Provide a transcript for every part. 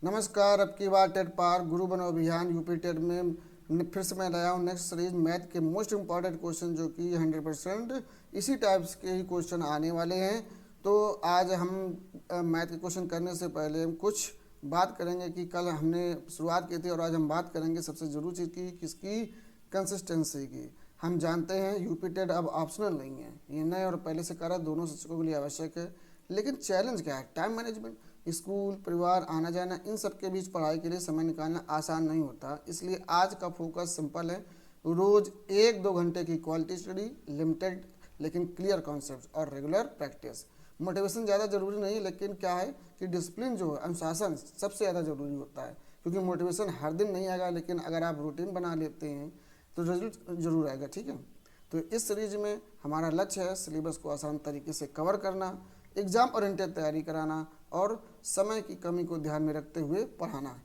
नमस्कार। अब की बार टेट पार गुरु बनो अभियान यूपी टेट में फिर से मैं लाया हूँ नेक्स्ट सीरीज मैथ के मोस्ट इंपॉर्टेंट क्वेश्चन, जो कि 100% इसी टाइप्स के ही क्वेश्चन आने वाले हैं। तो आज हम मैथ के क्वेश्चन करने से पहले हम कुछ बात करेंगे कि कल हमने शुरुआत की थी और आज हम बात करेंगे सबसे ज़रूरी चीज़ की, किसकी, कंसिस्टेंसी की। हम जानते हैं यूपी टेट अब ऑप्शनल नहीं है, ये नए और पहले से करा दोनों शिक्षकों के लिए आवश्यक है। लेकिन चैलेंज क्या है? Time management. स्कूल, परिवार, आना जाना, इन सब के बीच पढ़ाई के लिए समय निकालना आसान नहीं होता। इसलिए आज का फोकस सिंपल है, रोज 1-2 घंटे की क्वालिटी स्टडी, लिमिटेड लेकिन क्लियर कॉन्सेप्ट और रेगुलर प्रैक्टिस। मोटिवेशन ज़्यादा जरूरी नहीं, लेकिन क्या है कि डिसिप्लिन जो है, अनुशासन सबसे ज़्यादा जरूरी होता है। क्योंकि मोटिवेशन हर दिन नहीं आएगा, लेकिन अगर आप रूटीन बना लेते हैं तो रिजल्ट जरूर आएगा। ठीक है, तो इस सीरीज में हमारा लक्ष्य है सिलेबस को आसान तरीके से कवर करना, एग्ज़ाम ओरिएंटेड तैयारी कराना और समय की कमी को ध्यान में रखते हुए पढ़ाना।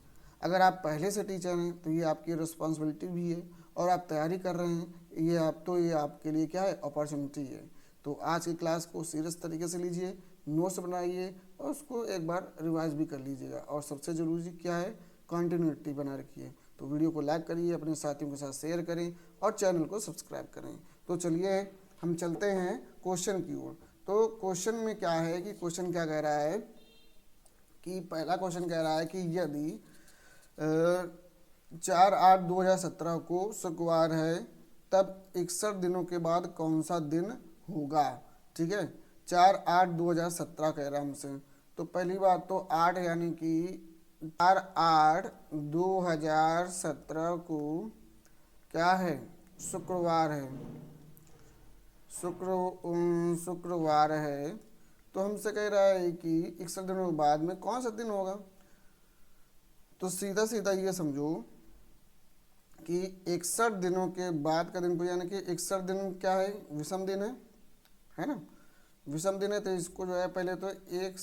अगर आप पहले से टीचर हैं तो ये आपकी रिस्पॉन्सिबिलिटी भी है, और आप तैयारी कर रहे हैं ये आपके लिए क्या है, अपॉर्चुनिटी है। तो आज की क्लास को सीरियस तरीके से लीजिए, नोट्स बनाइए और उसको एक बार रिवाइज भी कर लीजिएगा। और सबसे ज़रूरी क्या है, कंटिन्यूटी बना रखिए। तो वीडियो को लाइक करिए, अपने साथियों के साथ शेयर करें और चैनल को सब्सक्राइब करें। तो चलिए हम चलते हैं क्वेश्चन की ओर। तो क्वेश्चन में क्या है कि क्वेश्चन क्या कह रहा है कि पहला क्वेश्चन कह रहा है कि यदि 4/8/2017 को शुक्रवार है, तब 61 दिनों के बाद कौन सा दिन होगा। ठीक है, 4/8/2017 कह रहा है हमसे। तो पहली बात तो 8 यानी कि 4/8/2017 को क्या है, शुक्रवार है। शुक्रवार है, तो हमसे कह रहा है कि 61 दिनों के बाद में कौन सा दिन होगा। तो सीधा सीधा ये समझो कि 61 दिनों के बाद का दिन को, यानी कि 61 दिन क्या है, विषम दिन है ना। विषम दिन है तो इसको जो है पहले तो एक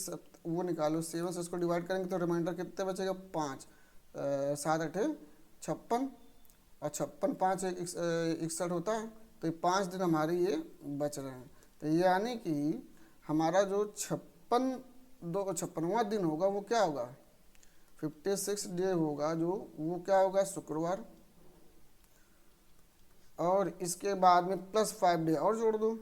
वो निकालो, 7 से इसको डिवाइड करेंगे तो रिमाइंडर कितने बचेगा, 5। 7×8 = 56 और 56×5 61 होता है। तो ये 5 दिन हमारे ये बच रहे हैं। तो यानी कि हमारा जो 56वां दिन होगा वो क्या होगा, 56 डे होगा, जो वो क्या होगा, शुक्रवार। और इसके बाद में +5 डे और जोड़ दो,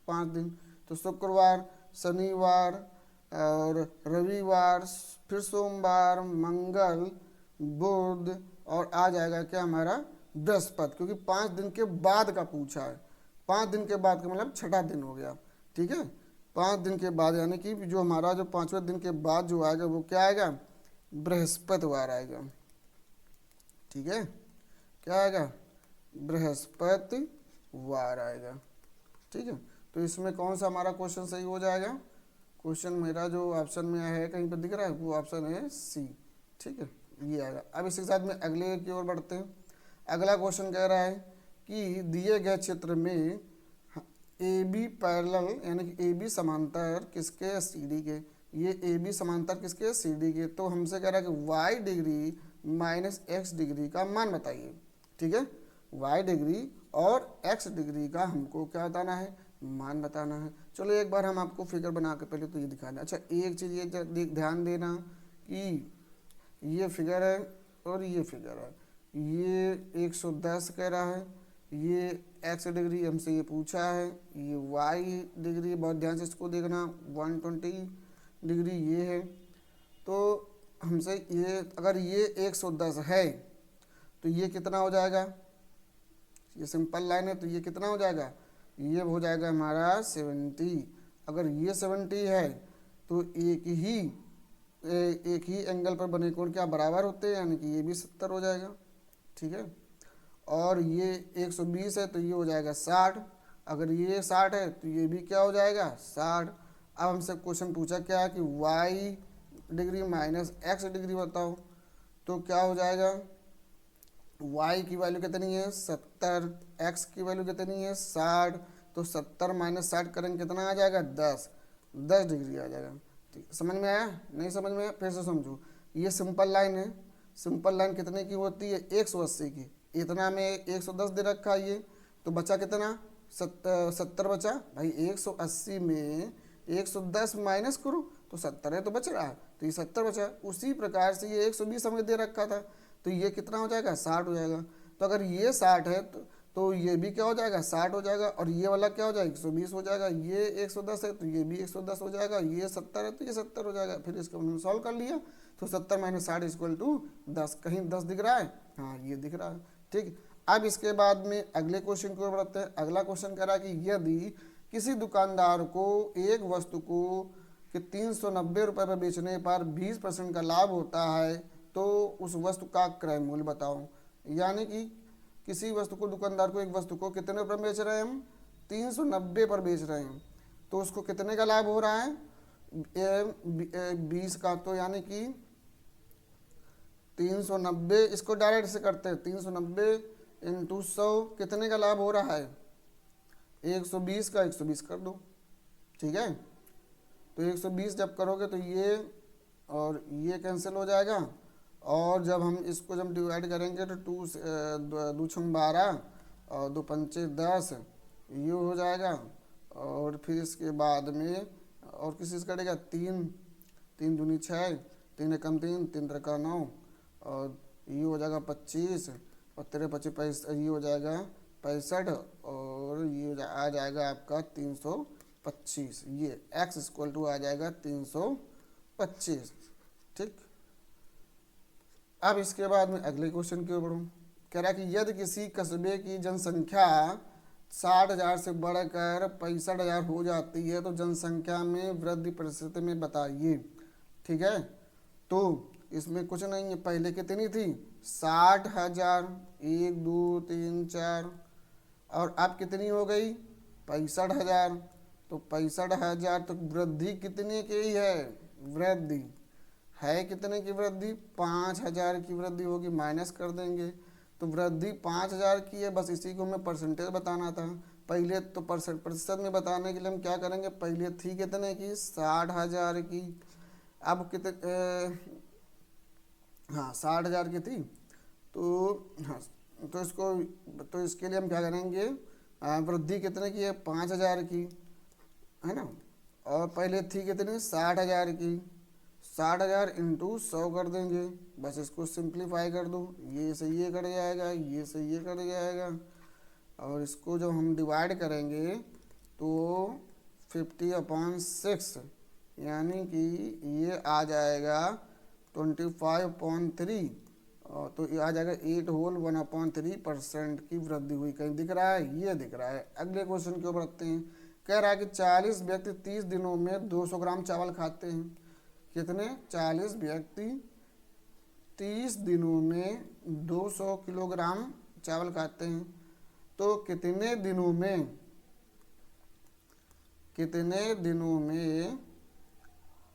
5 दिन। तो शुक्रवार, शनिवार और रविवार, फिर सोमवार, मंगल, बुध और आ जाएगा क्या हमारा, बृहस्पति। क्योंकि 5 दिन के बाद का पूछा है, 5 दिन के बाद का मतलब छठा दिन हो गया। ठीक है, 5 दिन के बाद, यानी कि जो हमारा जो 5वें दिन के बाद जो आएगा वो क्या आएगा, बृहस्पतिवार आएगा। ठीक है, क्या आएगा, बृहस्पतिवार आएगा। ठीक है, तो इसमें कौन सा हमारा क्वेश्चन सही हो जाएगा। क्वेश्चन मेरा जो ऑप्शन में है, कहीं पर दिख रहा है, वो ऑप्शन है सी। ठीक है, ये आएगा। अब इसी के साथ में अगले की ओर बढ़ते हैं। अगला क्वेश्चन कह रहा है कि दिए गए चित्र में ए बी पैरेलल, यानी कि ए बी समांतर किसके, सी डी के। ये ए बी समांतर किसके, सी डी के। तो हमसे कह रहा है कि Y degree minus X degree का मान बताइए। ठीक है, वाई डिग्री और एक्स डिग्री का हमको क्या बताना है, मान बताना है। चलो एक बार हम आपको फिगर बना के पहले तो ये दिखा दें। अच्छा, एक चीज़ ये ध्यान देना कि ये फिगर है और ये फिगर है, ये 110 कह रहा है, ये एक्स डिग्री हमसे ये पूछा है, ये वाई डिग्री, बहुत ध्यान से इसको देखना, 120 डिग्री ये है। तो हमसे ये, अगर ये 110 है तो ये कितना हो जाएगा, ये सिंपल लाइन है तो ये कितना हो जाएगा, ये हो जाएगा हमारा 70। अगर ये 70 है तो एक ही एंगल पर बने कोण क्या बराबर होते हैं, यानी कि ये भी 70 हो जाएगा। ठीक है, और ये 120 है तो ये हो जाएगा 60। अगर ये 60 है तो ये भी क्या हो जाएगा, 60। अब हमसे क्वेश्चन पूछा क्या कि Y degree minus X degree बताओ। तो क्या हो जाएगा, y की वैल्यू कितनी है, 70, x की वैल्यू कितनी है, 60। तो 70 - 60 करेंगे कितना आ जाएगा, 10 डिग्री आ जाएगा। ठीक, समझ में आया, नहीं समझ में आया फिर से समझो। ये सिंपल लाइन है, सिंपल लाइन कितने की होती है, 180 की। इतना में 110 दे रखा है ये, तो बचा कितना, 70 बचा भाई। 180 में 110 माइनस करो तो 70 है तो बच रहा है, तो ये 70 बचा। उसी प्रकार से ये 120 हमें दे रखा था, तो ये कितना हो जाएगा, 60 हो जाएगा। तो अगर ये 60 है तो ये भी क्या हो जाएगा, 60 हो जाएगा, और ये वाला क्या हो जाएगा, 120 हो जाएगा। ये 110 है तो ये भी 110 हो जाएगा, ये 70 है तो ये 70 हो जाएगा। फिर इसको हमने सॉल्व कर लिया, तो 70 माइनस 60 इक्वल टू 10। कहीं 10 दिख रहा है, हाँ ये दिख रहा है, ठीक। अब इसके बाद में अगले क्वेश्चन की ओर बढ़ते हैं। अगला क्वेश्चन कह रहा है कि यदि किसी दुकानदार को एक वस्तु को कि 390 रुपये पर बेचने पर 20% का लाभ होता है, तो उस वस्तु का क्रय मूल्य बताओ। यानी कि किसी वस्तु को, दुकानदार को एक वस्तु को कितने रुपये में बेच रहे हैं हम, 390 पर बेच रहे हैं, तो उसको कितने का लाभ हो रहा है, 20 का। तो यानी कि 390, इसको डायरेक्ट से करते हैं, 390 इंटू 100 कितने का लाभ हो रहा है, 120 का 120 कर दो, ठीक है। तो 120 जब करोगे तो ये और ये कैंसिल हो जाएगा, और जब हम इसको जब डिवाइड करेंगे तो 2 छंग 12 और 2 पंचे 10 ये हो जाएगा। और फिर इसके बाद में और किसी से कटेगा, 3 दूनी 6, 3 एकम 3, 3 त्रिका 9, और ये हो जाएगा 25, और 3 25 ये हो जाएगा 65, और ये आ जाएगा आपका 325। ये x इक्वल टू आ जाएगा 325, ठीक। अब इसके बाद में अगले क्वेश्चन की ओर बढ़ूँ। कह रहा है कि यदि किसी कस्बे की जनसंख्या 60,000 से बढ़कर 65,000 हो जाती है तो जनसंख्या में वृद्धि प्रतिशत में बताइए, ठीक है। तो इसमें कुछ नहीं है, पहले कितनी थी, 60,000, 1 2 3 4, और अब कितनी हो गई, 65,000। तो 65,000 तो वृद्धि कितने की है, वृद्धि है कितने की वृद्धि, 5,000 की वृद्धि होगी, माइनस कर देंगे। तो वृद्धि 5,000 की है, बस इसी को हमें परसेंटेज बताना था। पहले तो प्रतिशत में बताने के लिए हम क्या करेंगे, पहले थी कितने की, 60,000 की। अब कितने, हाँ 60,000 की थी, तो हाँ तो इसको, तो इसके लिए हम क्या करेंगे, वृद्धि कितने की है, 5,000 की, है ना। और पहले थी कितनी, 60,000 की, 60,000 इंटू 100 कर देंगे, बस इसको सिंप्लीफाई कर दो, ये से ये कट जाएगा, ये से ये कट जाएगा, और इसको जब हम डिवाइड करेंगे तो 50/6, यानी कि ये आ जाएगा 25/3, तो ये आ जाएगा 8 होल 1/3% की वृद्धि हुई। कहीं दिख रहा है, ये दिख रहा है। अगले क्वेश्चन की ओर बढ़ते हैं। कह रहा है कि 40 व्यक्ति 30 दिनों में 200 ग्राम चावल खाते हैं। कितने, 40 व्यक्ति 30 दिनों में 200 किलोग्राम चावल खाते हैं, तो कितने दिनों में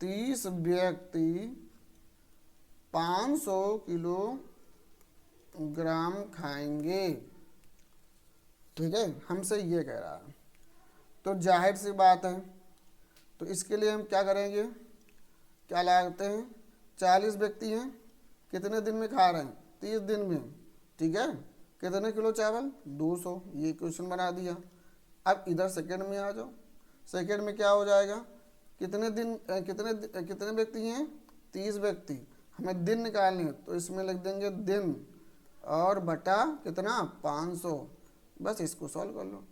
30 व्यक्ति 500 किलोग्राम खाएंगे, ठीक है। हमसे ये कह रहा है, तो जाहिर सी बात है, तो इसके लिए हम क्या करेंगे, क्या लगाते हैं, 40 व्यक्ति हैं, कितने दिन में खा रहे हैं, 30 दिन में, ठीक है। कितने किलो चावल, 200, ये क्वेश्चन बना दिया। अब इधर सेकंड में आ जाओ, सेकंड में क्या हो जाएगा, कितने दिन, कितने व्यक्ति हैं, 30 व्यक्ति, हमें दिन निकालने हैं, तो इसमें लिख देंगे दिन और बटा कितना, 500, बस इसको सॉल्व कर लो।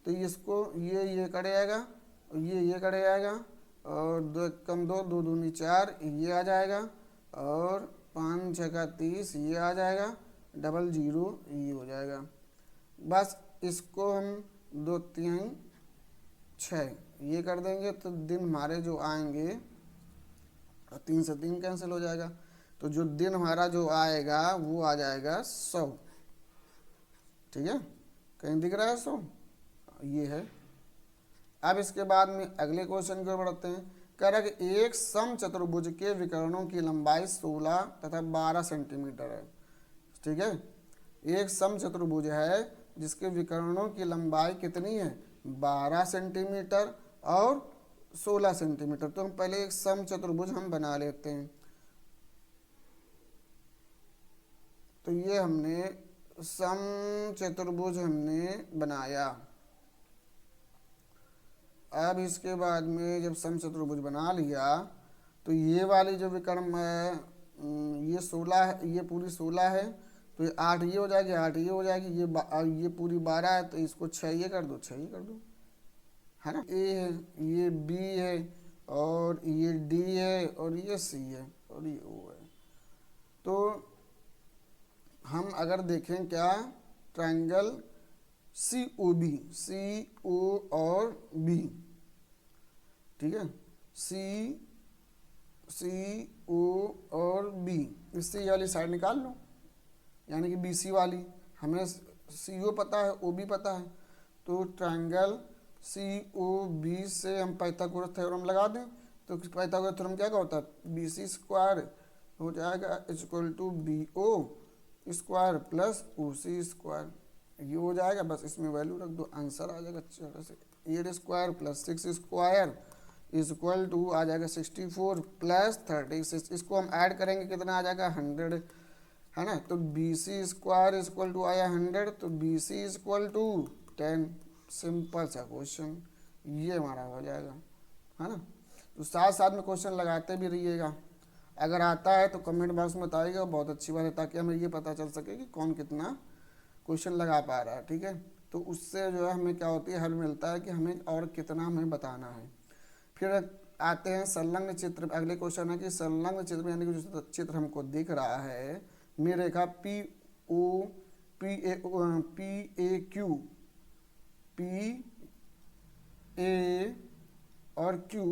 तो इसको ये कट जाएगा, ये कट जाएगा, और 2 कम 2, 2 दूनी 4, ये आ जाएगा, और 5 6 30 ये आ जाएगा, 00 ये हो जाएगा। बस इसको हम 2 3 6 ये कर देंगे, तो दिन हमारे जो आएंगे, 3 से 3 कैंसिल हो जाएगा, तो जो दिन हमारा जो आएगा वो आ जाएगा 100, ठीक है। कहीं दिख रहा है 100, ये है। अब इसके बाद में अगले क्वेश्चन की ओर बढ़ते हैं। कह रहा है कि एक समचतुर्भुज के विकर्णों की लंबाई 16 तथा 12 सेंटीमीटर है, ठीक है। एक समचतुर्भुज है जिसके विकर्णों की लंबाई कितनी है, 12 सेंटीमीटर और 16 सेंटीमीटर। तो हम पहले एक समचतुर्भुज हम बना लेते हैं। तो ये हमने समचतुर्भुज हमने बनाया। अब इसके बाद में जब समचतुर्भुज बना लिया तो ये वाली जो विकर्ण है ये 16 है, ये पूरी 16 है, तो ये 8 ये हो जाएगी, 8 ये हो जाएगी, ये पूरी 12 है, तो इसको 6 ये कर दो, 6 ये कर दो, है ना। ए है, ये बी है, और ये डी है, और ये सी है, और ये ओ है। तो हम अगर देखें क्या, ट्रायंगल सी ओ बी, सी ओ और बी, ठीक है, सी ओ और बी, इससे ये वाली साइड निकाल लो, यानी कि बी सी वाली, हमें सी ओ पता है, ओ बी पता है, तो ट्रायंगल सी ओ बी से हम पाइथागोरस थ्योरम लगा दें। तो पाइथागोरस थ्योरम क्या होता है, बी सी स्क्वायर हो जाएगा equal to B O square plus O C square, ये हो जाएगा। बस इसमें वैल्यू रख दो, आंसर आ जाएगा अच्छी तरह से, 8 square plus 6 square equal to आ जाएगा 64 प्लस 36। इसको हम ऐड करेंगे कितना आ जाएगा, 100, है ना। तो B C square equal to आया 100, तो B C equal to 10। Simple सा क्वेश्चन ये हमारा हो जाएगा, है ना। तो साथ साथ में क्वेश्चन लगाते भी रहिएगा, अगर आता है तो कमेंट बॉक्स में बताइएगा, बहुत अच्छी बात है, ताकि हमें ये पता चल सके कि कौन कितना क्वेश्चन लगा पा रहा है, ठीक है। तो उससे जो है हमें क्या होती है, हल मिलता है कि हमें और कितना हमें बताना है। फिर आते हैं संलग्न चित्र, अगले क्वेश्चन है कि संलग्न चित्र यानी कि जो चित्र हमको दिख रहा है, में रेखा पी ए और क्यू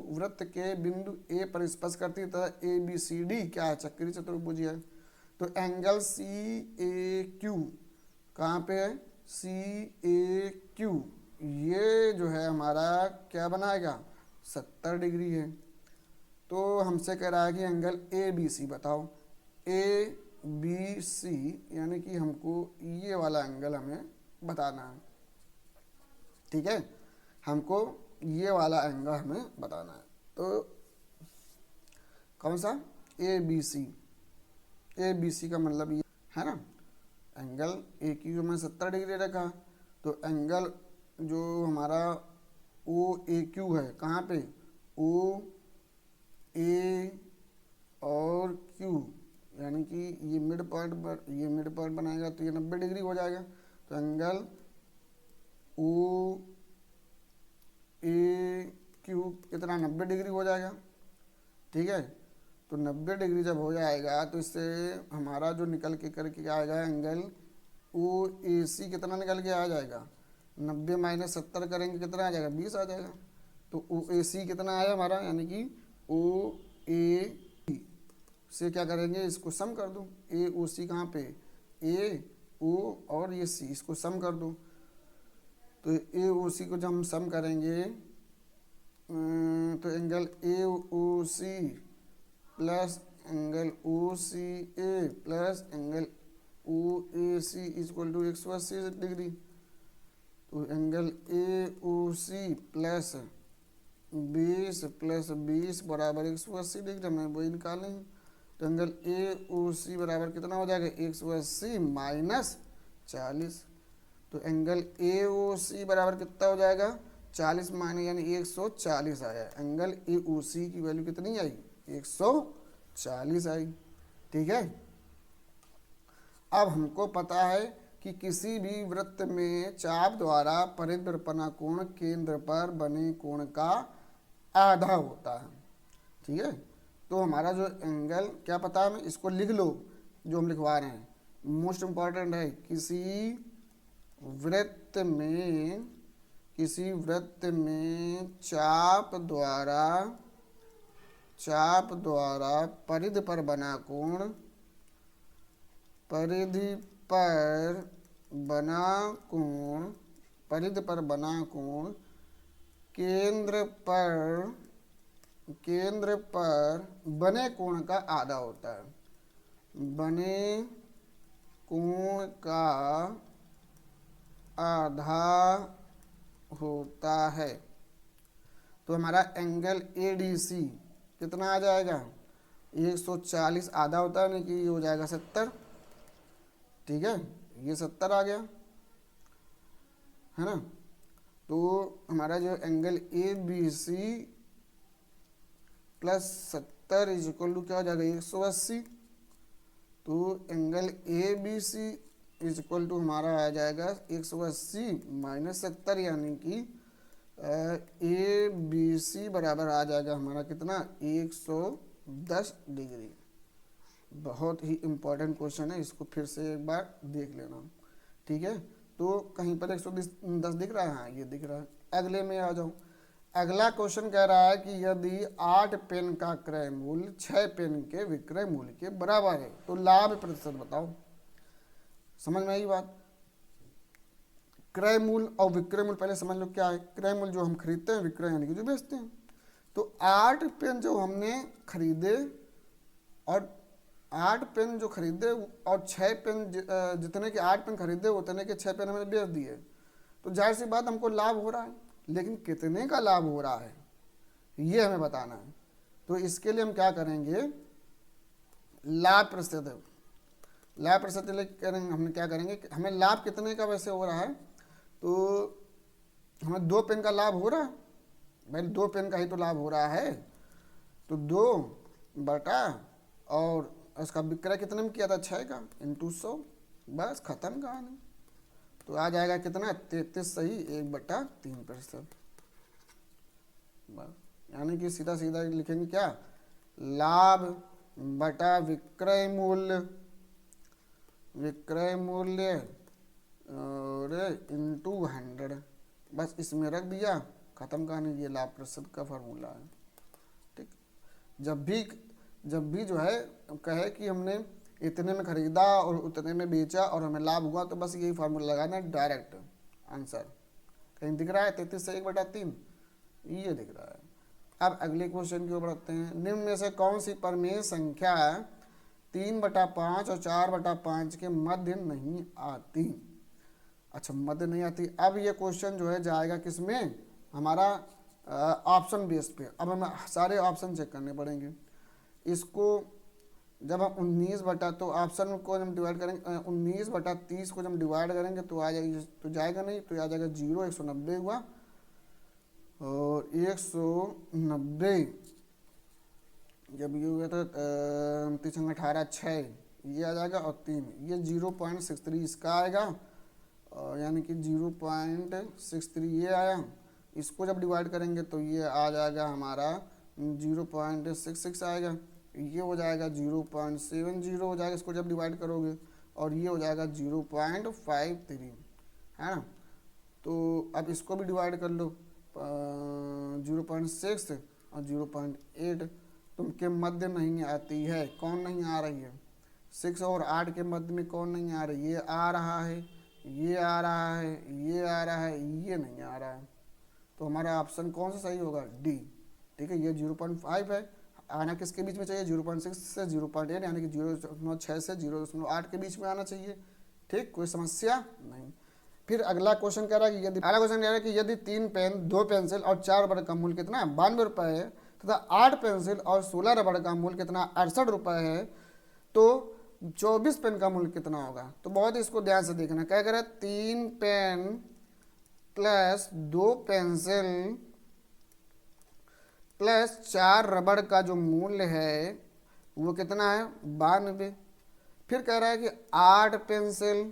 वृत्त के बिंदु ए पर स्पर्श करती है तथा ए बी सी डी क्या है, चक्रीय चतुर्भुज है। तो एंगल सी ए क्यू कहाँ पे है, सी ए क्यू, ये जो है हमारा क्या बनाएगा, 70 डिग्री है। तो हमसे कह रहा है कि एंगल ए बी सी बताओ, ए बी सी यानी कि हमको ये वाला एंगल हमें बताना है, ठीक है, हमको ये वाला एंगल हमें बताना है। तो कौन सा, ए बी सी का मतलब ये है ना, एंगल ए क्यू में 70 डिग्री रखा, तो एंगल जो हमारा ओ ए क्यू है कहाँ पे, ओ ए और क्यू, यानी कि ये मिड पॉइंट बनाएगा, तो ये 90 डिग्री हो जाएगा। तो एंगल ओ ए क्यू कितना, 90 डिग्री हो जाएगा, ठीक है। तो 90 डिग्री जब हो जाएगा तो इससे हमारा जो निकल के करके आएगा एंगल ओ ए सी कितना निकल के आ जाएगा, 90 माइनस 70 करेंगे कितना आ जाएगा, 20 आ जाएगा। तो ओ ए सी कितना आया हमारा, यानी कि ओ ए से क्या करेंगे, इसको सम कर दो, ए ओ सी कहाँ पे, ए ओ और ये सी, इसको सम कर दो। तो ए ओ सी को जब हम सम करेंगे तो angle A O C plus angle O C A plus angle O A C equal to 180 degree. तो angle A O C plus 20 बराबर 180 डिग्री, हमें वही निकालेंगे। तो एंगल ए ओ सी बराबर कितना हो जाएगा, 180 माइनस 40। तो एंगल ए ओ सी बराबर कितना हो जाएगा, 40 माइनस यानी 140 आया। एंगल ए ओ सी की वैल्यू कितनी आई, 140 आई, ठीक है। अब हमको पता है कि किसी भी वृत्त में चाप द्वारा परिदर्पणा कोण केंद्र पर बने कोण का आधा होता है, ठीक है। तो हमारा जो एंगल क्या पता है हमें, इसको लिख लो जो हम लिखवा रहे हैं, मोस्ट इम्पॉर्टेंट है, किसी वृत्त में चाप द्वारा परिधि पर बना कोण केंद्र पर बने कोण का आधा होता है, बने कोण का आधा होता है। तो हमारा एंगल ए डी सी कितना आ जाएगा, 140 आधा होता है, नहीं कि ये हो जाएगा 70, ठीक है, ये 70 आ गया, है ना। तो हमारा जो angle A B C plus 70 is equal to क्या हो जाएगा 180। तो angle A B C is equal to हमारा आ जाएगा 180 माइनस 70, यानी कि ए बी सी बराबर आ जाएगा हमारा कितना 110 डिग्री। बहुत ही इम्पोर्टेंट क्वेश्चन है, इसको फिर से एक बार देख लेना, ठीक है। तो कहीं पर 110 दिख रहा है, हाँ ये दिख रहा है। अगले में आ जाऊँ। अगला क्वेश्चन कह रहा है कि यदि 8 पेन का क्रय मूल्य 6 पेन के विक्रय मूल्य के बराबर है तो लाभ प्रतिशत बताओ। समझ में आई बात। क्रय मूल्य और विक्रय मूल्य पहले समझ लो क्या है। क्रय मूल्य जो हम खरीदते हैं, विक्रय यानी कि जो बेचते हैं। तो 8 पेन जो हमने खरीदे और 8 पेन जो खरीदे और 6 पेन जितने के 8 पेन खरीदे उतने के 6 पेन हमने बेच दिए, तो जाहिर सी बात हमको लाभ हो रहा है, लेकिन कितने का लाभ हो रहा है ये हमें बताना है। तो इसके लिए हम क्या करेंगे, लाभ प्रतिशत। लाभ प्रतिशत करेंगे, हमने क्या करेंगे, हमें लाभ कितने का वैसे हो रहा है, तो हमें 2 पेन का लाभ हो रहा है भाई, 2 पेन का ही तो लाभ हो रहा है। तो 2 बटा और उसका विक्रय कितने में किया था 6 का इंटू 100, बस खत्म कहानी। तो आ जाएगा कितना 33 सही 1/3%। बस यानी कि सीधा सीधा लिखेंगे क्या, लाभ बटा विक्रय मूल्य, विक्रय मूल्य और इंटू 100, बस इसमें रख दिया, खत्म कहानी। ये लाभ प्रतिशत का फार्मूला है, ठीक। जब भी जो है कहे कि हमने इतने में खरीदा और उतने में बेचा और हमें लाभ हुआ, तो बस यही फार्मूला लगाना है, डायरेक्ट आंसर। कहीं दिख रहा है 33 से 1/3, ये दिख रहा है। अब अगले क्वेश्चन की ओर बढ़ते हैं। निम्न में से कौन सी प्रमेय संख्या 3/5 और 4/5 के मध्य नहीं आती। अच्छा, मध्य नहीं आती। अब ये क्वेश्चन जो है जाएगा किस में, हमारा ऑप्शन बेस पे। अब हमें सारे ऑप्शन चेक करने पड़ेंगे। इसको जब हम 19 बटा, तो ऑप्शन को हम डिवाइड करेंगे 19/30 को जब डिवाइड करेंगे तो आ जाएगी, तो जाएगा नहीं, तो आ जाएगा 0, 190 हुआ और 190 जब ये हुआ था 3 18 6 ये आ जाएगा और 3 ये 0.63 इसका आएगा, यानी कि 0.63 ये आया। इसको जब डिवाइड करेंगे तो ये आ जाएगा हमारा 0.66 आएगा, ये हो जाएगा 0.70 हो जाएगा इसको जब डिवाइड करोगे, और ये हो जाएगा 0.53, है ना। तो अब इसको भी डिवाइड कर लो 0.6 और 0.8, तुम के मध्य नहीं आती है। कौन नहीं आ रही है, 6 और 8 के मध्य में कौन नहीं आ रही, ये आ रहा है, ये आ रहा है, ये आ रहा है, ये नहीं आ रहा है। तो हमारा ऑप्शन कौन सा सही होगा, डी, ठीक है। ये 0.5 है, आना किसके बीच में चाहिए, 0.6 से 0.8, यानी कि 0.6 से 0.8 के बीच में आना चाहिए, ठीक, कोई समस्या नहीं। फिर अगला क्वेश्चन कह रहा है कि यदि 3 पेन 2 पेंसिल और 4 रबड़ का मूल्य कितना 92 रुपये है तथा 8 पेंसिल और 16 रबड़ का मूल्य कितना 68 रुपये है, तो 24 पेन का मूल्य कितना होगा। तो बहुत इसको ध्यान से देखना। क्या कह रहा है, 3 पेन प्लस 2 पेंसिल प्लस 4 रबड़ का जो मूल्य है वो कितना है 92। फिर कह रहा है कि 8 पेंसिल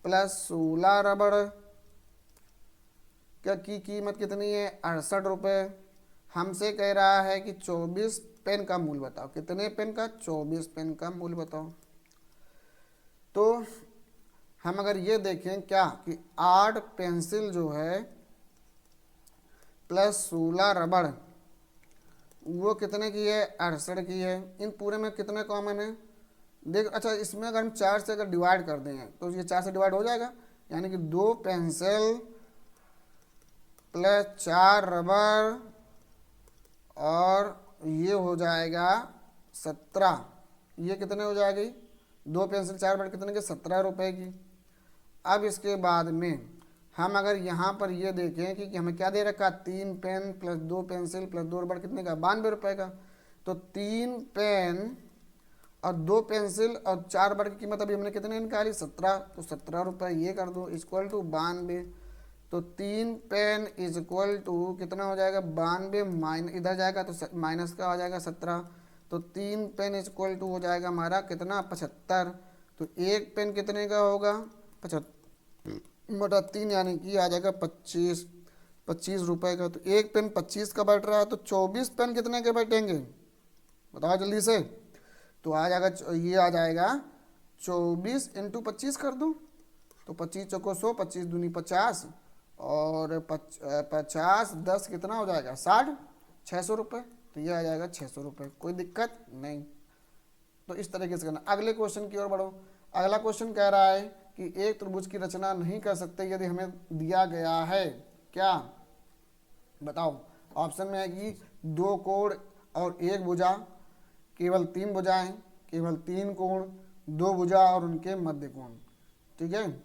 प्लस 16 रबड़ की कीमत कितनी है 68 रुपये। हमसे कह रहा है कि 24 पेन का मूल्य बताओ। कितने पेन का, 24 पेन का मूल्य बताओ। तो हम अगर ये देखें क्या कि 8 पेंसिल जो है प्लस 16 रबड़ वो कितने की है 68 की है। इन पूरे में कितने कॉमन है देख। अच्छा, इसमें अगर हम 4 से अगर डिवाइड कर दें तो ये 4 से डिवाइड हो जाएगा, यानी कि 2 पेंसिल प्लस 4 रबड़ और ये हो जाएगा 17। ये कितने हो जाएगी, 2 पेंसिल 4 रबड़ कितने के 17 रुपये की। अब इसके बाद में हम अगर यहाँ पर ये देखें कि हमें क्या दे रखा, 3 पेन प्लस 2 पेंसिल प्लस 2 रबड़ कितने का 92 रुपये का। तो 3 पेन और 2 पेंसिल और 4 रबड़ की कीमत अभी हमने कितने निकाली 17, तो 17 रुपये ये कर दो इक्वल टू 92। तो 3 पेन इज इक्वल टू कितना हो जाएगा 92, माइनस इधर जाएगा तो माइनस का हो जाएगा 17। तो 3 पेन इज इक्वल टू हो जाएगा हमारा कितना 75। तो एक पेन कितने का होगा 75 बटा 3 यानी कि आ जाएगा 25 रुपए का। तो एक पेन 25 का बैठ रहा है तो 24 पेन कितने के बैठेंगे बताओ जल्दी से। तो आ जाएगा ये आ जाएगा 24 इंटू 25 कर दूँ तो 25 चौको 100, 25 दूनी 50 और 50 10 कितना हो जाएगा 60, 600 रुपये। तो ये आ जाएगा 600 रुपये, कोई दिक्कत नहीं। तो इस तरीके से करना। अगले क्वेश्चन की ओर बढ़ो। अगला क्वेश्चन कह रहा है कि एक त्रिभुज की रचना नहीं कर सकते यदि हमें दिया गया है क्या बताओ। ऑप्शन में है कि 2 कोण और 1 भुजा, केवल 3 भुजाएं, केवल 3 कोण, 2 भुजा और उनके मध्य कोण। ठीक है,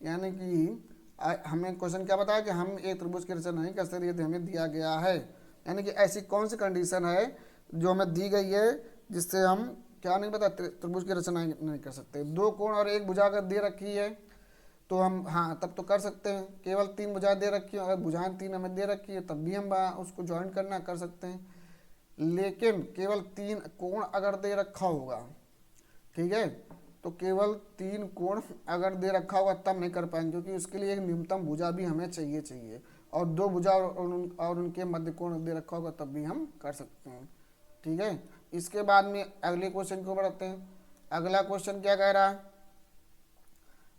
यानी कि हमें क्वेश्चन क्या बताया कि हम एक त्रिभुज की रचना नहीं कर सकते यदि हमें दिया गया है। यानी कि ऐसी कौन सी कंडीशन है जो हमें दी गई है जिससे हम क्या नहीं पता त्रिभुज की रचना नहीं कर सकते। 2 कोण और 1 भुजा अगर दे रखी है तो हम हाँ तब तो कर सकते हैं। केवल 3 भुजाएं दे रखी है, अगर भुजाएं 3 हमें दे रखी है तब भी हम उसको ज्वाइन करना कर सकते हैं। लेकिन केवल 3 कोण अगर दे रखा होगा, ठीक है, तो केवल 3 कोण अगर दे रखा होगा तब नहीं कर पाएंगे क्योंकि उसके लिए एक न्यूनतम भुजा भी हमें चाहिए और 2 भुजा और उनके मध्य कोण दे रखा होगा तब भी हम कर सकते हैं। ठीक है, इसके बाद में अगले क्वेश्चन को बढ़ाते हैं। अगला क्वेश्चन क्या कह रहा है।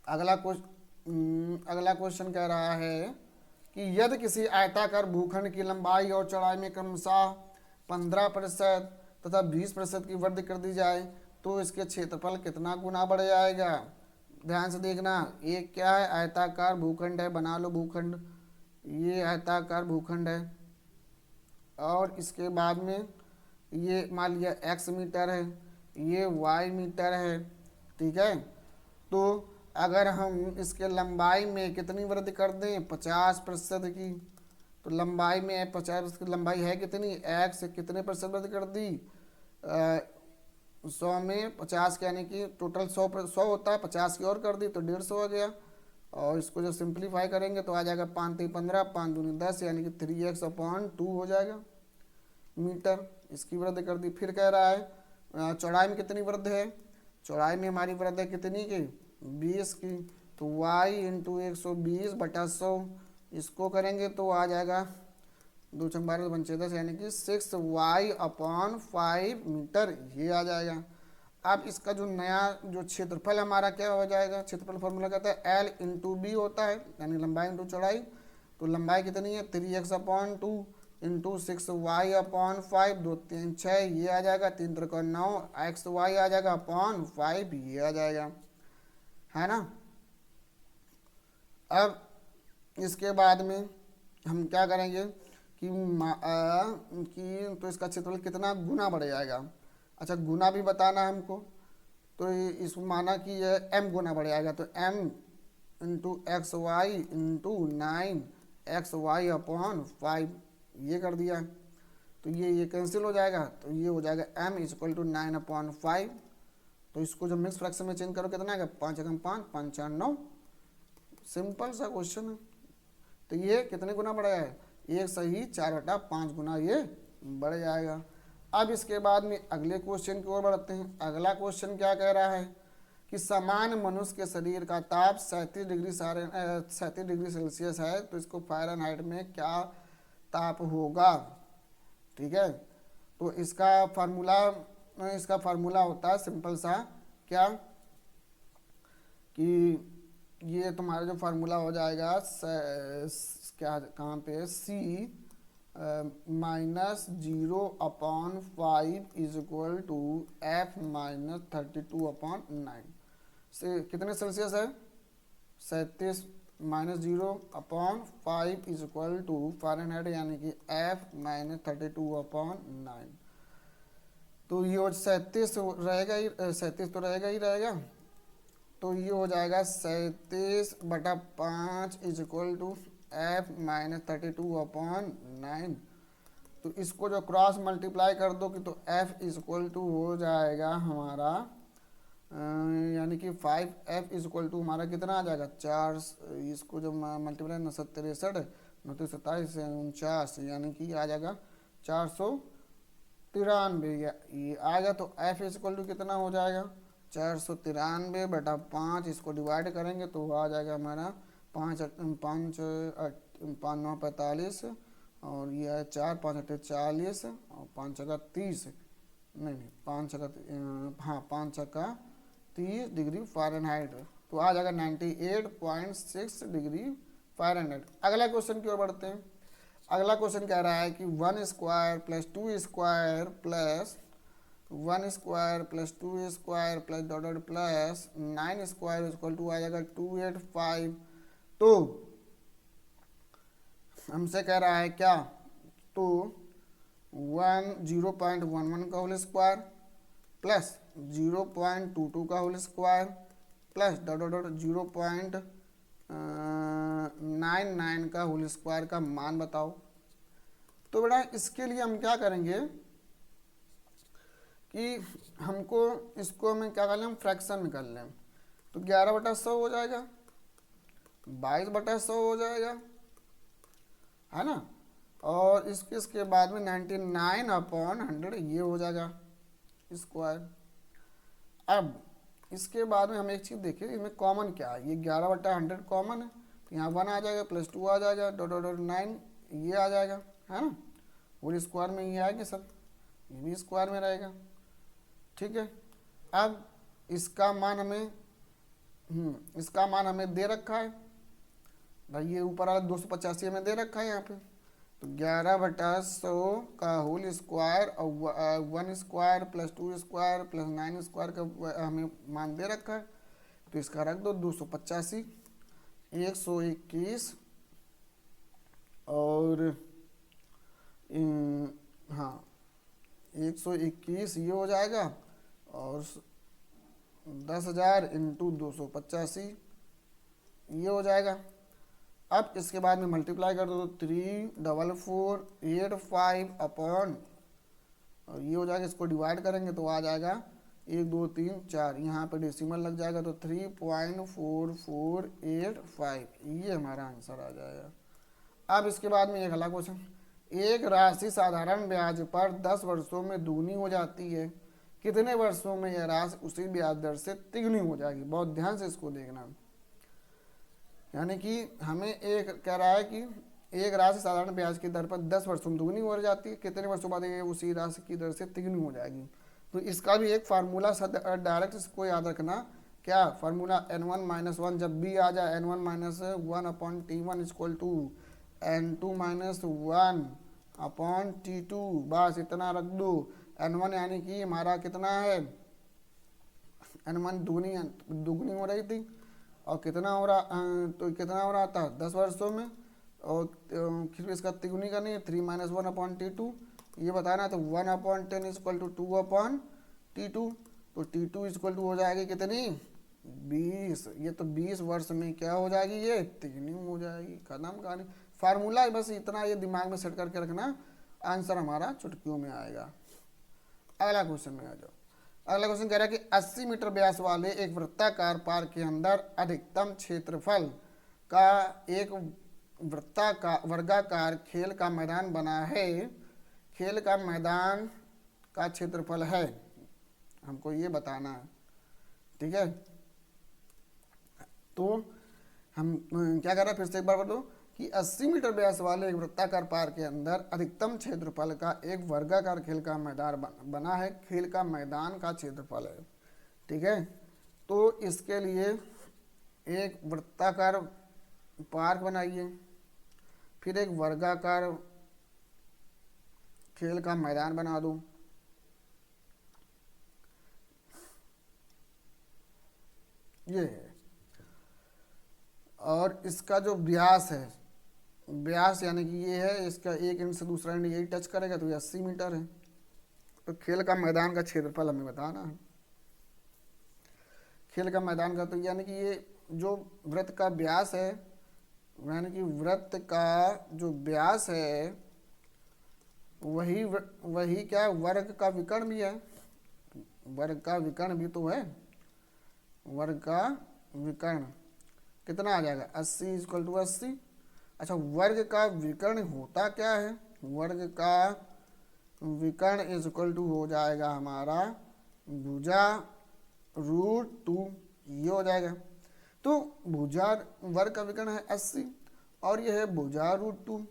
अगला क्वेश्चन कह रहा है कि यदि किसी आयताकार भूखंड की लंबाई और चौड़ाई में क्रमशः 15% तथा 20% की वृद्धि कर दी जाए तो इसके क्षेत्रफल कितना गुना बढ़ जाएगा। ध्यान से देखना, ये क्या है आयताकार भूखंड है, बना लो भूखंड, ये आयताकार भूखंड है और इसके बाद में ये मान लिया x मीटर है, ये y मीटर है। ठीक है, तो अगर हम इसके लंबाई में कितनी वृद्धि कर दें 50% की, तो लंबाई में 50 की लंबाई है कितनी x कितने % वृद्धि कर दी 100 में 50 के, यानी कि टोटल 100 होता है, 50 की और कर दी तो 150 हो गया। और इसको जब सिंप्लीफाई करेंगे तो आ जाएगा 5 3 15, 5 दूनी 10 यानी कि 3x/2 हो जाएगा मीटर। इसकी वृद्धि कर दी। फिर कह रहा है चौड़ाई में कितनी वृद्धि है, चौड़ाई में हमारी वृद्धि कितनी की 20 की, तो y इंटू 120 बटा 100 इसको करेंगे तो आ जाएगा 2 × 12 = 10 यानी कि 6y/5 मीटर ये आ जाएगा। अब इसका जो नया जो क्षेत्रफल हमारा क्या हो जाएगा, क्षेत्रफल फॉर्मूला कहता है L इंटू बी होता है यानी लंबाई इंटू चौड़ाई। तो लंबाई कितनी है 3x/2 इंटू 6y/5, 2 3 6 ये आ जाएगा, 3 3 9 xy आ जाएगा अपॉन 5 ये आ जाएगा, है ना। अब इसके बाद में हम क्या करेंगे कि तो इसका क्षेत्रफल कितना गुना बढ़ जाएगा। अच्छा गुना भी बताना है हमको, तो इसको माना कि यह m गुना बढ़ जाएगा तो m into XY into 9xy/5 ये कर दिया। तो ये कैंसिल हो जाएगा तो ये हो जाएगा m = 9/5। तो इसको जब मिक्स फ्रैक्शन में चेंज करो कितना आएगा 5 × 5 5 4 9। सिंपल सा क्वेश्चन है। तो ये कितने गुना बढ़ा है 1 सही 4/5 गुना ये बढ़ जाएगा। अब इसके बाद में अगले क्वेश्चन की ओर बढ़ते हैं। अगला क्वेश्चन क्या कह रहा है कि समान मनुष्य के शरीर का ताप 37 डिग्री सेल्सियस है तो इसको फ़ारेनहाइट में क्या ताप होगा। ठीक है, तो इसका फार्मूला होता है सिंपल सा क्या कि ये तुम्हारा जो फार्मूला हो जाएगा क्या कहाँ पे C -0/5 = F - 32/9 से कितने सेल्सियस है 37 -0/5 = फ़ारेनहाइट यानी कि F - 32/9। तो ये 37 रहेगा ही, 37 तो रहेगा ही रहेगा। तो ये हो जाएगा 37/5 = F - 32/9। तो इसको जो क्रॉस मल्टीप्लाई कर दो कि तो F = हो जाएगा हमारा यानी कि 5f इज इक्वल टू हमारा कितना आ जाएगा 4, इसको जब मल्टीप्लाई 963 29 27 49, यानी कि आ जाएगा 493। ये आएगा तो f इज इक्वल टू कितना हो जाएगा 493 बटा 5, इसको डिवाइड करेंगे तो आ जाएगा हमारा 5 5 5 9 45, और ये है 4 5 8 40 और 5 छक्का 30, नहीं 5 छक्का हाँ 5 छक्का 30 डिग्री फ़ारेनहाइट, तो आ जाएगा 98.6 डिग्री फ़ारेनहाइट। अगला क्वेश्चन की ओर बढ़ते हैं। अगला क्वेश्चन कह रहा है कि 1 square plus 2 square plus 1 square plus 2 square plus dot plus 9 square equal to आ जाएगा 285। तो हमसे कह रहा है क्या, तो 0.11 का होल स्क्वायर प्लस 0.22 का होल स्क्वायर प्लस डॉट 0.99 का होल स्क्वायर का मान बताओ। तो बेटा इसके लिए हम क्या करेंगे कि हमको इसको हमें क्या कर लें, हम फ्रैक्शन में कर लें। तो 11/100 हो जाएगा, 22/100 हो जाएगा, है ना, और इसके बाद में 99/100 ये हो जाएगा स्क्वायर। अब इसके बाद में हम एक चीज़ देखिए, इसमें कॉमन क्या है, ये 11/100 कॉमन है, तो यहाँ 1 आ जाएगा प्लस 2 आ जाएगा डॉट 9 ये आ जाएगा, है ना, होल स्क्वायर में ये आएंगे सब, ये भी स्क्वायर में रहेगा। ठीक है, अब इसका मान हमें दे रखा है भाई, ये ऊपर वाला 285 हमें दे रखा है यहाँ पे, तो 11/100 का होल स्क्वायर और 1 square plus 2 square plus 9 square का हमें मान दे रखा है, तो इसका रख दो 285 121 और हाँ 121 ये हो जाएगा, और 10,000 इंटू 285 ये हो जाएगा। अब इसके बाद में मल्टीप्लाई कर दो तो 34485 अपॉन, और ये हो जाएगा, इसको डिवाइड करेंगे तो आ जाएगा 1 2 3 4, यहाँ पे डेसिमल लग जाएगा तो 3.4485, ये हमारा आंसर आ जाएगा। अब इसके बाद में एक अगला क्वेश्चन, एक राशि साधारण ब्याज पर 10 वर्षों में दुगनी हो जाती है, कितने वर्षों में यह राशि उसी ब्याज दर से तिगुनी हो जाएगी। बहुत ध्यान से इसको देखना, यानी कि हमें एक कह रहा है कि एक राशि साधारण ब्याज की दर पर 10 वर्षों में दुगनी हो जाती है, कितने वर्षों बाद ये उसी राशि की दर से तिगुनी हो जाएगी। तो इसका भी एक फार्मूला डायरेक्ट इसको याद रखना, क्या फार्मूला n1 - 1 जब भी आ जाए n1 - 1 upon t1 equal to n2 - 1 upon t2, बस इतना रख दो। n1 यानी कि हमारा कितना है, n1 दुगनी हो रही थी, और कितना हो रहा, तो कितना हो रहा था 10 वर्षों में, और फिर इसका तिगुनी करनी है 3 - 1 अपॉन t2 ये बताना, तो 1/10 इक्वल टू 2/t2, तो t2 इक्वल टू हो जाएगी कितनी 20, ये तो 20 वर्ष में क्या हो जाएगी, ये तिगुनी हो जाएगी। खत्म कहानी, फार्मूला बस इतना ये दिमाग में सेट करके रखना, आंसर हमारा चुटकियों में आएगा। अगला क्वेश्चन में आ जाओ। अगला क्वेश्चन कह रहा है कि 80 मीटर व्यास वाले एक वृत्ताकार पार्क के अंदर अधिकतम क्षेत्रफल का एक वर्गाकार खेल का मैदान बना है, खेल का मैदान का क्षेत्रफल है, हमको ये बताना है। ठीक है, तो हम क्या कर रहे हैं, फिर से एक बार बोलो कि 80 मीटर व्यास वाले एक वृत्ताकार पार्क के अंदर अधिकतम क्षेत्रफल का एक वर्गाकार खेल का मैदान बना है, खेल का मैदान का क्षेत्रफल है। ठीक है, तो इसके लिए एक वृत्ताकार पार्क बनाइए, फिर एक वर्गाकार खेल का मैदान बना दो, ये है, और इसका जो व्यास है, व्यास यानी कि ये है, इसका एक एंड से दूसरा एंड यही टच करेगा, तो ये 80 मीटर है। तो खेल का मैदान का क्षेत्रफल हमें बताना है, खेल का मैदान का, तो यानी कि ये जो वृत्त का व्यास है, यानी कि वृत्त का जो व्यास है वही क्या वर्ग का विकर्ण भी है, वर्ग का विकर्ण भी तो है, वर्ग का विकर्ण कितना आ जाएगा 80 इक्वल टू 80। अच्छा, वर्ग का विकर्ण होता क्या है? वर्ग का विकर्ण इज इक्वल टू हो जाएगा हमारा भुजा √2, ये हो जाएगा। तो भुजा वर्ग का विकर्ण है 80 और ये है भुजा √2,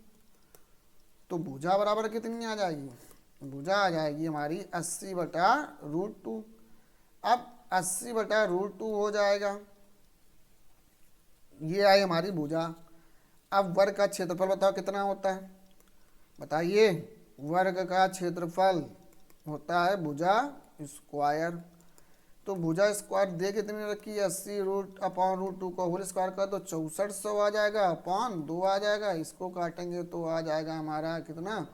तो भुजा बराबर कितनी आ जाएगी? भुजा आ जाएगी हमारी 80/√2। अब 80/√2 हो जाएगा, ये आई हमारी भुजा। अब वर्ग का क्षेत्रफल बताओ कितना होता है, बताइए। वर्ग का क्षेत्रफल होता है भुजा स्क्वायर। तो भुजा स्क्वायर दे कितनी रखी है 80√2 को होल स्क्वायर कर दो 6400 आ जाएगा, अपॉन 2 आ जाएगा। इसको काटेंगे तो आ जाएगा हमारा कितना,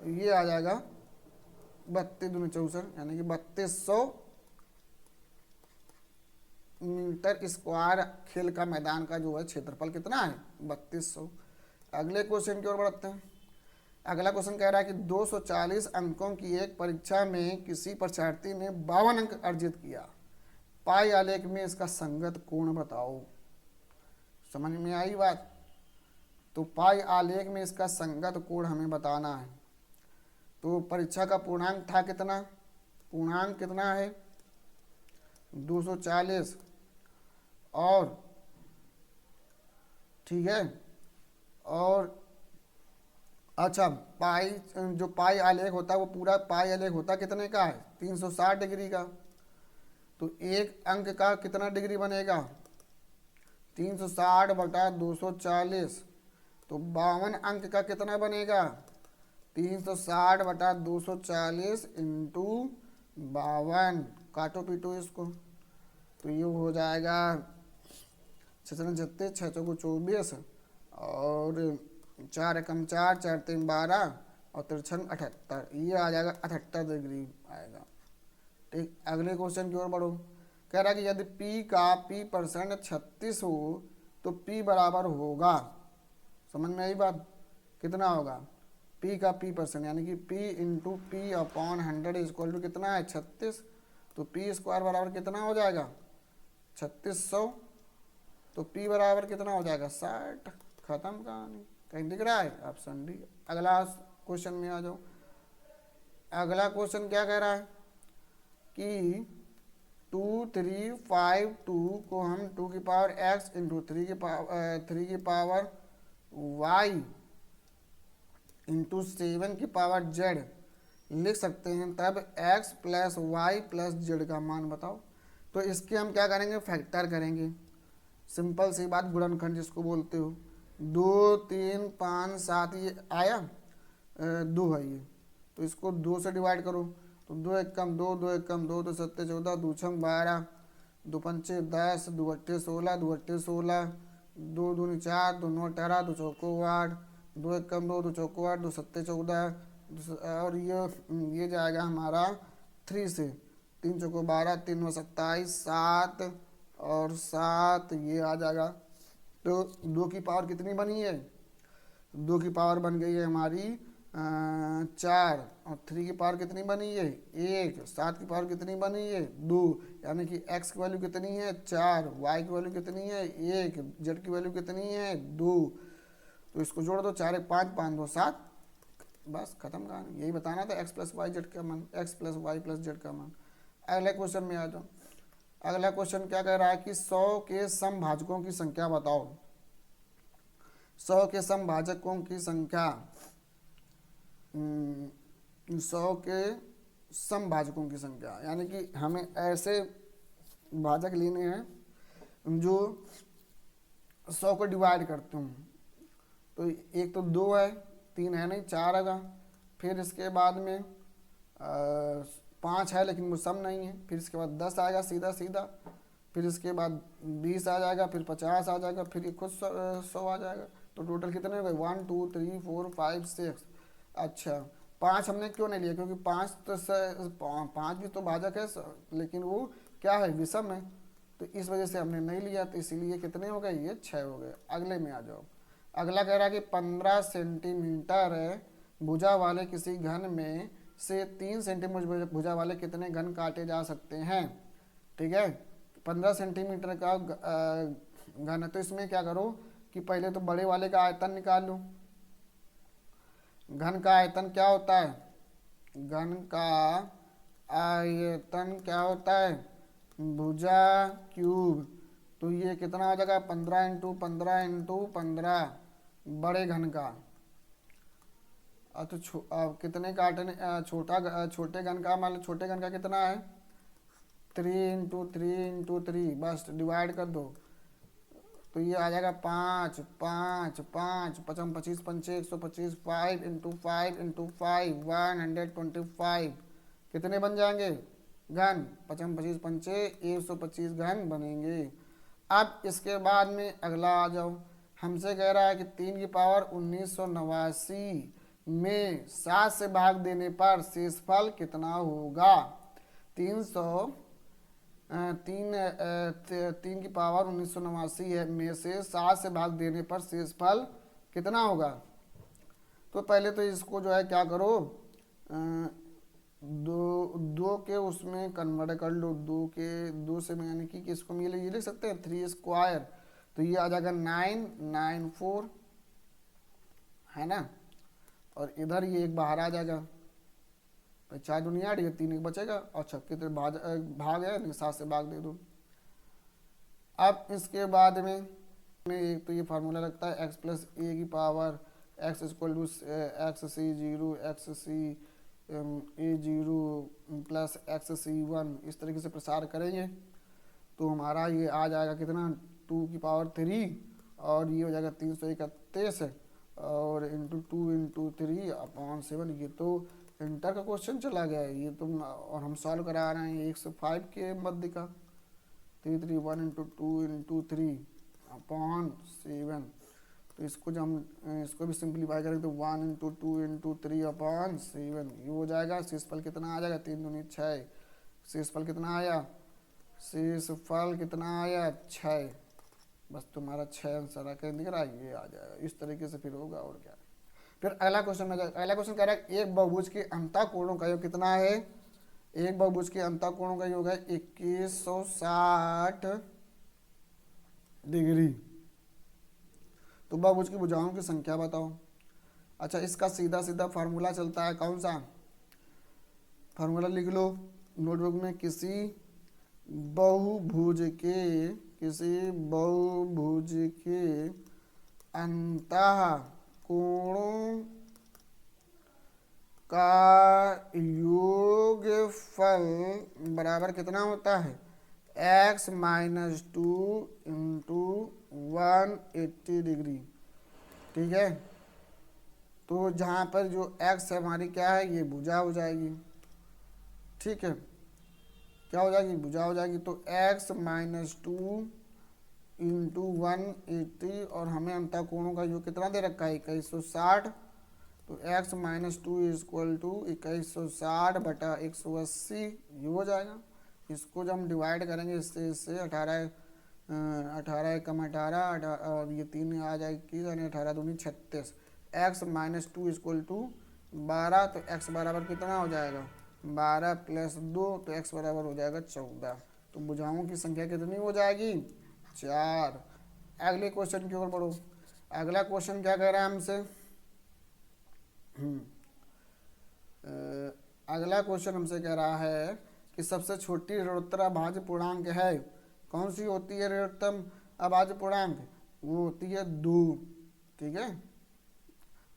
ये आ जाएगा 32 दूनी 64, यानी कि 3200 मीटर स्क्वायर खेल का मैदान का जो है क्षेत्रफल कितना है 3200। अगले क्वेश्चन की ओर बढ़ते हैं। अगला क्वेश्चन कह रहा है कि 240 अंकों की एक परीक्षा में किसी परीक्षार्थी ने 52 अंक अर्जित किया। पाई आलेख में इसका संगत कोण बताओ। समझ में आई बात? तो पाई आलेख में इसका संगत कोण हमें बताना है। तो परीक्षा का पूर्णांक था कितना, पूर्णांक कितना है 240, और ठीक है, और अच्छा पाई, जो पाई आलेख होता है वो पूरा पाई आलेख होता कितने का है 360 डिग्री का। तो एक अंक का कितना डिग्री बनेगा 360/240, तो 52 अंक का कितना बनेगा 360/240 इंटू 52, काटो पीटो इसको, तो ये हो जाएगा 6 6 चौको 24 और 4 एकम 4 4 3 12 और 3 78, ये आ जाएगा 78 डिग्री आएगा। ठीक, अगले क्वेश्चन की ओर बढ़ो। कह रहा है कि यदि P का P% 36 हो तो P बराबर होगा, समझ में आई बात, कितना होगा P का P% यानी कि P into P/100 equal to कितना है 36, तो P स्क्वायर बराबर कितना हो जाएगा 3600, तो P बराबर कितना हो जाएगा 60। खत्म कहानी। कहीं दिख रहा है ऑप्शन डी। अगला क्वेश्चन में आ जाओ। अगला क्वेश्चन क्या कह रहा है कि 2352 को हम 2 की पावर x इंटू 3 की पावर y इंटू 7 की पावर z लिख सकते हैं, तब x plus Y plus Z का मान बताओ। तो इसके हम क्या करेंगे, फैक्टर करेंगे। सिंपल सी बात, गुणनखंड जिसको बोलते हो। 2 3 5 7 ये आया 2 है ये, तो इसको 2 से डिवाइड करो, तो 2 एकम 2 2 एकम 2 2 7 14 2 6 12 2 5 10 2 8 16 2 8 16 2 दूनी 4 2 9 18 2 चौको 8 2 एकम 2 2 चौको 8 2 7 14 और ये जाएगा हमारा 3 से 3 चौको 12 3 9 27 7 और 7 ये आ जाएगा। तो 2 की पावर कितनी बनी है, 2 की पावर बन गई है हमारी 4 और 3 की पावर कितनी बनी है 1, 7 की पावर कितनी बनी है 2, यानी कि x की वैल्यू कितनी है 4, y की वैल्यू कितनी है 1, z की वैल्यू कितनी है 2। तो इसको जोड़ दो, 4 1 5 5 2 7, बस खत्म कहानी। यही बताना था x प्लस वाई जेड का मान, x plus Y plus Z का मान। अगले क्वेश्चन में आ जाओ। अगला क्वेश्चन क्या कह रहा है कि 100 के समभाजकों की संख्या बताओ। 100 के समभाजकों की संख्या, 100 के समभाजकों की संख्या यानी कि हमें ऐसे भाजक लेने हैं जो 100 को डिवाइड करते हूँ। तो एक तो 2 है, 3 है नहीं, 4 है, फिर इसके बाद में 5 है लेकिन वो सम नहीं है, फिर इसके बाद 10 आएगा सीधा सीधा, फिर इसके बाद 20 आ जाएगा, फिर 50 आ जाएगा, फिर ये खुद 100 आ जाएगा। तो टोटल कितने हो गए 1 2 3 4 5 6। अच्छा 5 हमने क्यों नहीं लिया, क्योंकि 5 भी तो भाजक है लेकिन वो क्या है विषम है, तो इस वजह से हमने नहीं लिया, तो इसीलिए कितने हो गए ये 6 हो गए। अगले में आ जाओ। अगला कह रहा है कि 15 सेंटीमीटर भुजा वाले किसी घन में से 3 सेंटीमीटर भुजा वाले कितने घन काटे जा सकते हैं। ठीक है, 15 सेंटीमीटर का घन है। तो इसमें क्या करो कि पहले तो बड़े वाले का आयतन निकाल लो। घन का आयतन क्या होता है? घन का आयतन क्या होता है? भुजा क्यूब। तो ये कितना हो जाएगा? 15 × 15 × 15 बड़े घन का। तो कितने काटने छोटे घन का, मान लो छोटे घन का कितना है? 3 × 3 × 3 बस डिवाइड कर दो। तो ये आ जाएगा 5 5 5 पचम 25 पंचे 125 5 × 5 × 5 125। कितने बन जाएंगे घन? पचम 25 पंचे 125 घन बनेंगे। अब इसके बाद में अगला आ जाओ। हमसे कह रहा है कि 3 की पावर 1989 में 7 से भाग देने पर शेषफल कितना होगा? 3 की पावर 1989 है में से 7 से भाग देने पर शेषफल कितना होगा? तो पहले तो इसको जो है क्या करो, दो के उसमें कन्वर्ट कर लो। दो से में यानी कि इसको ये लिख सकते हैं 3²। तो ये आ जाएगा 994 है ना। और इधर ये एक बाहर आ जाएगा। 4 दूनी 8, ये 3 एक बचेगा। और छक्के तो भाग है, 7 से भाग दे दो। अब इसके बाद में एक तो ये फार्मूला लगता है x + a की power x = xc0 xc(a0) + xc1 इस तरीके से प्रसार करेंगे। तो हमारा ये आ जाएगा कितना? 2 की पावर 3 और ये हो जाएगा 331 और × 2 × 3/7। ये तो इंटर का क्वेश्चन चला गया है ये तो। और हम सॉल्व करा रहे हैं 1 से 5 के मध्य का। 331 × 2 × 3/7। तो इसको जब हम इसको भी सिंप्लीफाई करेंगे तो 1 × 2 × 3/7 ये हो जाएगा। शेषफल कितना आ जाएगा? 3 दूनी 6। शेषफल कितना आया? शेषफल कितना आया? 6। बस तुम्हारा 6 आंसर आकर दिख रहा है, ये आ जाएगा। इस तरीके से फिर होगा और क्या। फिर अगला क्वेश्चन में अगला क्वेश्चन कह रहा है एक बहुभुज के अंतःकोणों का योग कितना है? एक बहुभुज के अंतःकोणों का योग है 2160 डिग्री। तो बहुभुज की भुजाओं की संख्या बताओ। अच्छा, इसका सीधा सीधा फार्मूला चलता है। कौन सा फार्मूला? लिख लो नोटबुक में। किसी बहुभुज के अंतःकोणों का योगफल बराबर कितना होता है? x - 2 × 180 degree. ठीक है। तो जहाँ पर जो x है हमारी क्या है? ये भुजा हो जाएगी। ठीक है, क्या हो जाएगी? भुजा हो जाएगी। तो x - 2 × 180 और हमें अंतःकोणों का योग कितना दे रखा है? 2160। तो x - 2 = 2160/180 ये हो जाएगा। इसको जब हम डिवाइड करेंगे इससे 18 कम 18 और ये 3 आ जाएगी, यानी 18 दूनी 36। x - 2 = 12। तो x बराबर कितना हो जाएगा? 12 + 2। तो x बराबर हो जाएगा 14। तो भुजाओं की संख्या कितनी हो जाएगी? 4। अगले क्वेश्चन की ओर बढ़ो। अगला क्वेश्चन क्या कह रहा है हमसे? अगला क्वेश्चन हमसे कह रहा है कि सबसे छोटी ऋणोत्तर अभाज्य पूर्णांक है। कौन सी होती है ऋणोत्तम अभाज्य पूर्णांक? वो होती है 2। ठीक है।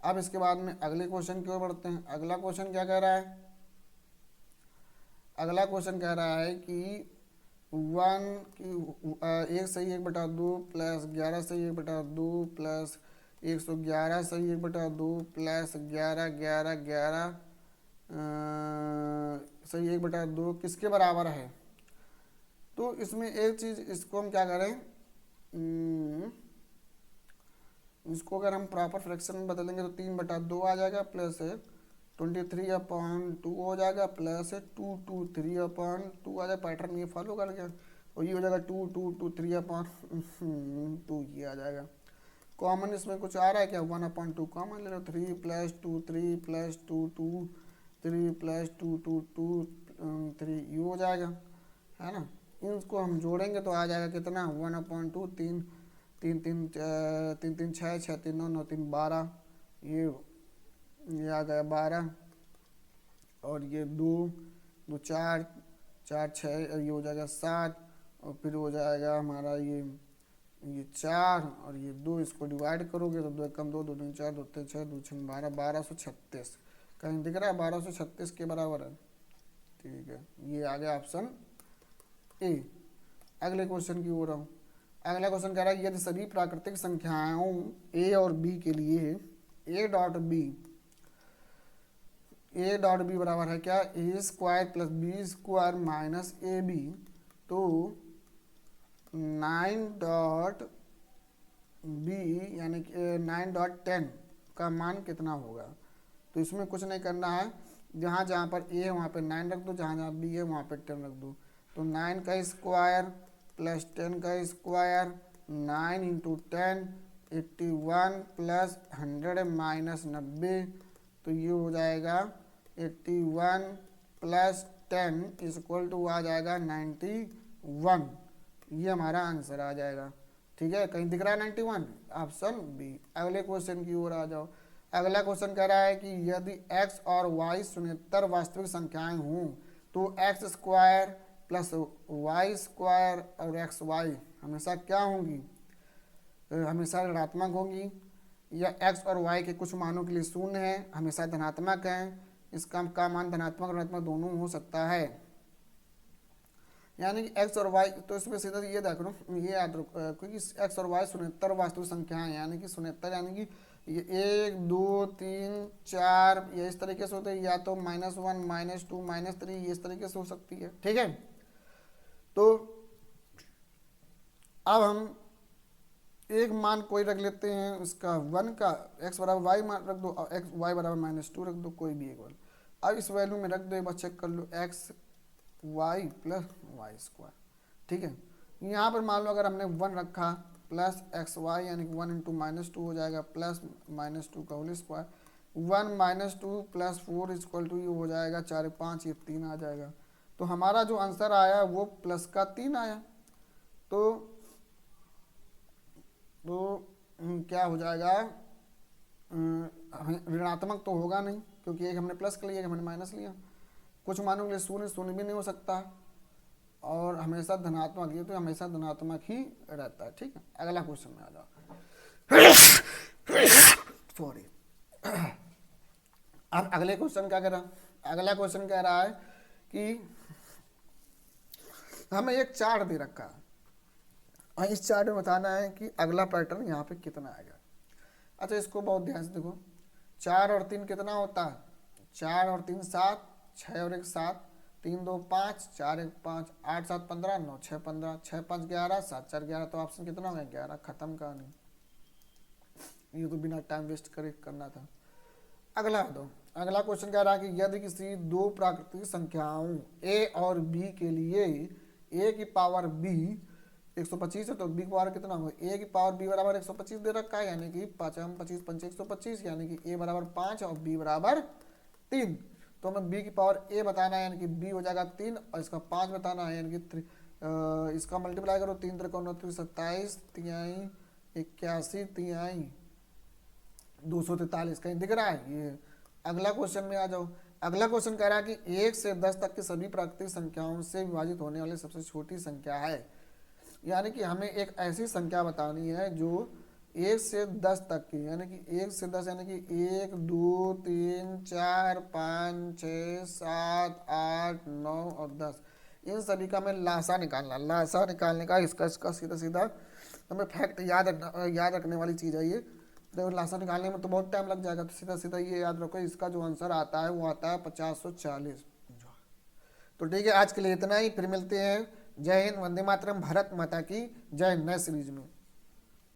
अब इसके बाद में अगले क्वेश्चन की ओर बढ़ते हैं। अगला क्वेश्चन क्या कह रहा है? अगला क्वेश्चन कह रहा है कि 1/2 + 11/2 + 111/2 + 11/11/2 किसके बराबर है? तो इसमें एक चीज़, इसको हम क्या करें, इसको अगर हम प्रॉपर फ्रैक्शन में बदलेंगे तो 3/2 आ जाएगा प्लस 23/2 हो जाएगा प्लस 223/2 आ जाएगा। पैटर्न ये फॉलो कर गया। और ये हो जाएगा 223/2 ये आ जाएगा। कॉमन इसमें कुछ आ रहा है क्या? 1/2 कॉमन ले लो। 3 + 2 3 + 2 2 3 + 2 2 2 3 ये हो जाएगा, है ना। इनको हम जोड़ेंगे तो आ जाएगा कितना 1/2, 3 3 3 3 3 6 6 3 9 9 3 12, ये आ गया 12, और ये 2 2 4 4 6, और ये हो जाएगा 7, और फिर हो जाएगा हमारा ये 4 और ये 2, इसको डिवाइड करोगे तो 2 एकम 2, 2 दूनी 4, 2 तीन 6, 2 छः 12, 1236 कहीं दिख रहा है 1236 के बराबर है। ठीक है, ये आ गया ऑप्शन ए। अगले क्वेश्चन की ओर आऊँ। अगला क्वेश्चन कह रहा है यदि सभी प्राकृतिक संख्याओं ए और बी के लिए ए डॉट बी बराबर है क्या A square plus B square minus A B, तो 9.b यानी कि 9.10 का मान कितना होगा। तो इसमें कुछ नहीं करना है, जहाँ जहाँ पर ए है वहाँ पे 9 रख दो, जहाँ जहाँ बी है वहाँ पे 10 रख दो। तो 9 का स्क्वायर प्लस 10 का स्क्वायर, 9 इंटू 10 81 प्लस 100 माइनस 90, तो ये हो जाएगा 81 प्लस 10 इक्वल टू आ जाएगा 91। ये हमारा आंसर आ जाएगा। ठीक है, कहीं दिख रहा है 91, ऑप्शन बी। अगले क्वेश्चन की ओर आ जाओ। अगला क्वेश्चन कह रहा है कि यदि x और y शून्येतर वास्तविक संख्याएं हों तो x square plus y square और xy हमेशा क्या होंगी, हमेशा ऋणात्मक होंगी, या x और y के कुछ मानों के लिए शून्य है, हमेशा धनात्मक है। इसका का मान धनात्मक ऋणात्मक दोनों हो सकता है। यानी कि x और y, तो इसमें सीधा ये देख लो, ये याद रखो, क्योंकि x और y शून्येतर वास्तविक संख्याएं, यानी कि शून्येतर यानी कि ये 1 2 3 4 ये इस तरीके से होते हैं, या तो -1 -2 -3 ये इस तरीके से हो सकती है। ठीक है, तो अब हम एक मान कोई रख लेते हैं, उसका 1 का x बराबर y मान रख दो और x y बराबर -2 रख दो, कोई भी एक वैल्यू। अब इस वैल्यू में रख दो, एक बार चेक कर लो, x y plus Y square. ठीक है, यहाँ पर मान लो अगर हमने 1 रखा प्लस एक्स वाई यानी कि 1 इंटू -2 हो जाएगा प्लस -2 का whole square, 1 -2 plus 4 equal to ये हो जाएगा 4 5 ये 3 आ जाएगा। तो हमारा जो आंसर आया वो प्लस का 3 आया। तो क्या हो जाएगा, ऋणात्मक तो होगा नहीं क्योंकि एक हमने प्लस कर लिया, एक हमने माइनस लिया। कुछ मानों के लिए शून्य भी नहीं हो सकता, और हमेशा धनात्मक, ये तो हमेशा धनात्मक ही रहता है। ठीक है, अगला क्वेश्चन में आ जाओ। सॉरी, अब अगले क्वेश्चन क्या कह रहा है, अगला क्वेश्चन कह रहा है कि हमें एक चार्ट दे रखा है और इस चार्ट में बताना है कि अगला पैटर्न यहाँ पे कितना आएगा। अच्छा, इसको बहुत ध्यान से देखो, 4 और 3 कितना होता है, 4 और 3 7, 6 और 1 7, 3 2 5, 4 1 5, 8 7 15, 9 6 15, 6 5 11, 7 4 11, तो ऑप्शन कितना हो गया 11। खत्म कहानी, ये तो बिना टाइम वेस्ट करे करना था। अगला दो, अगला क्वेश्चन कह रहा है कि यदि किसी दो प्राकृतिक संख्याओं a और b के लिए a की पावर b 125 है तो b की पावर कितना होगा, a की पावर b बराबर 125 दे रखा है, यानी कि 5 25 5 125, यानी कि a बराबर 5 और b बराबर 3। तो हमें b की पावर a बताना है, यानी कि b हो जाएगा 3 और इसका 5 बताना है, यानी कि इसका मल्टीप्लाई करो, 3 3 27 तिहाई 81 तिहाई 243। कहीं दिख रहा है ये। अगला क्वेश्चन में आ जाओ। अगला क्वेश्चन कह रहा है कि 1 से 10 तक की सभी प्राकृतिक संख्याओं से विभाजित होने वाली सबसे छोटी संख्या है, यानी कि हमें एक ऐसी संख्या बतानी है जो 1 से 10 तक की, यानी कि 1 से 10 यानी कि 1 2 3 4 5 6 7 8 9 और 10, इन सभी का हमें लासा निकालना। लासा निकालने का इसका सीधा सीधा हमें फैक्ट याद रखने वाली चीज़ है ये। तो लासा निकालने में तो बहुत टाइम लग जाएगा, तो सीधा सीधा ये याद रखो, इसका जो आंसर आता है वो आता है 5040। तो ठीक है, आज के लिए इतना ही, फिर मिलते हैं। जय हिंद, वंदे मातरम, भारत माता की जय, नए सीरीज में।